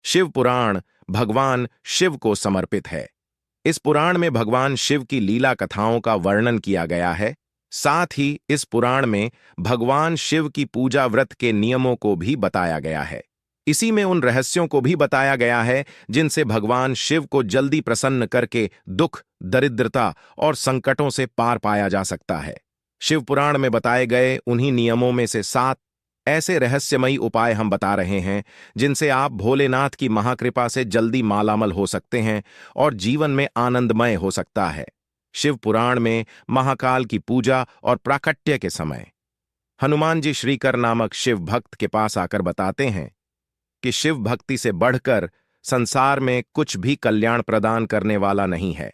शिव पुराण भगवान शिव को समर्पित है। इस पुराण में भगवान शिव की लीला कथाओं का वर्णन किया गया है। साथ ही इस पुराण में भगवान शिव की पूजा व्रत के नियमों को भी बताया गया है। इसी में उन रहस्यों को भी बताया गया है जिनसे भगवान शिव को जल्दी प्रसन्न करके दुख, दरिद्रता और संकटों से पार पाया जा सकता है। शिव पुराण में बताए गए उन्हीं नियमों में से 7 ऐसे रहस्यमयी उपाय हम बता रहे हैं जिनसे आप भोलेनाथ की महाकृपा से जल्दी मालामाल हो सकते हैं और जीवन में आनंदमय हो सकता है। शिव पुराण में महाकाल की पूजा और प्राकट्य के समय हनुमान जी श्रीकर नामक शिव भक्त के पास आकर बताते हैं कि शिव भक्ति से बढ़कर संसार में कुछ भी कल्याण प्रदान करने वाला नहीं है।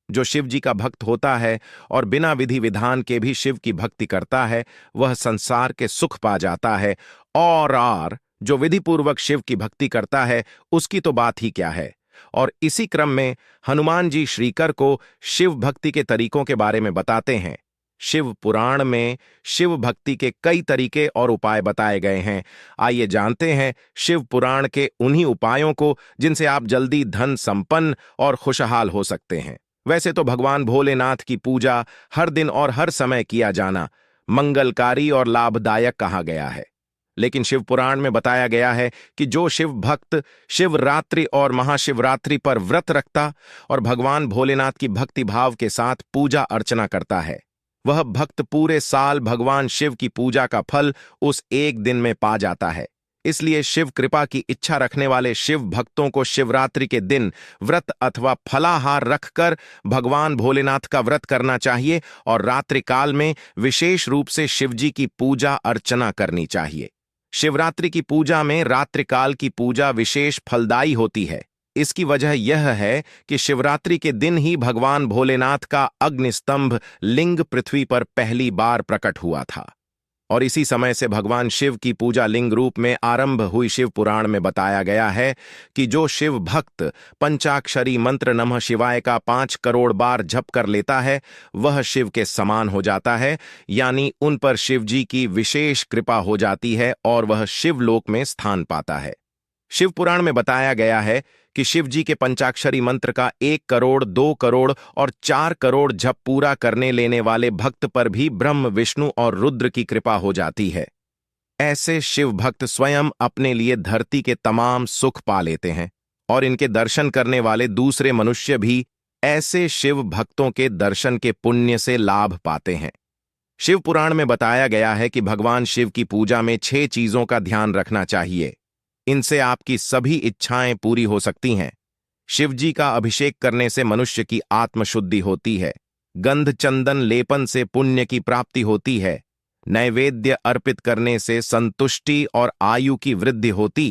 जो शिव जी का भक्त होता है और बिना विधि विधान के भी शिव की भक्ति करता है, वह संसार के सुख पा जाता है। और जो विधि पूर्वक शिव की भक्ति करता है, उसकी तो बात ही क्या है। और इसी क्रम में हनुमान जी श्रीकर को शिव भक्ति के तरीकों के बारे में बताते हैं। शिव पुराण में शिव भक्ति के कई तरीके और उपाय बताए गए हैं। आइए जानते हैं शिव पुराण के उन्हीं उपायों को जिनसे आप जल्दी धन संपन्न और खुशहाल हो सकते हैं। वैसे तो भगवान भोलेनाथ की पूजा हर दिन और हर समय किया जाना मंगलकारी और लाभदायक कहा गया है, लेकिन शिव पुराण में बताया गया है कि जो शिव भक्त शिवरात्रि और महाशिवरात्रि पर व्रत रखता और भगवान भोलेनाथ की भक्ति भाव के साथ पूजा अर्चना करता है, वह भक्त पूरे साल भगवान शिव की पूजा का फल उस एक दिन में पा जाता है। इसलिए शिव कृपा की इच्छा रखने वाले शिव भक्तों को शिवरात्रि के दिन व्रत अथवा फलाहार रखकर भगवान भोलेनाथ का व्रत करना चाहिए और रात्रि काल में विशेष रूप से शिवजी की पूजा अर्चना करनी चाहिए। शिवरात्रि की पूजा में रात्रिकाल की पूजा विशेष फलदायी होती है। इसकी वजह यह है कि शिवरात्रि के दिन ही भगवान भोलेनाथ का अग्निस्तंभ लिंग पृथ्वी पर पहली बार प्रकट हुआ था और इसी समय से भगवान शिव की पूजा लिंग रूप में आरंभ हुई। शिव पुराण में बताया गया है कि जो शिव भक्त पंचाक्षरी मंत्र नमः शिवाय का 5 करोड़ बार जप कर लेता है, वह शिव के समान हो जाता है, यानी उन पर शिवजी की विशेष कृपा हो जाती है और वह शिवलोक में स्थान पाता है। शिव पुराण में बताया गया है कि शिव जी के पंचाक्षरी मंत्र का 1 करोड़, 2 करोड़ और 4 करोड़ जप पूरा करने लेने वाले भक्त पर भी ब्रह्म, विष्णु और रुद्र की कृपा हो जाती है। ऐसे शिव भक्त स्वयं अपने लिए धरती के तमाम सुख पा लेते हैं और इनके दर्शन करने वाले दूसरे मनुष्य भी ऐसे शिव भक्तों के दर्शन के पुण्य से लाभ पाते हैं। शिव पुराण में बताया गया है कि भगवान शिव की पूजा में 6 चीजों का ध्यान रखना चाहिए। इनसे आपकी सभी इच्छाएं पूरी हो सकती हैं। शिवजी का अभिषेक करने से मनुष्य की आत्मशुद्धि होती है। गंध चंदन लेपन से पुण्य की प्राप्ति होती है। नैवेद्य अर्पित करने से संतुष्टि और आयु की वृद्धि होती।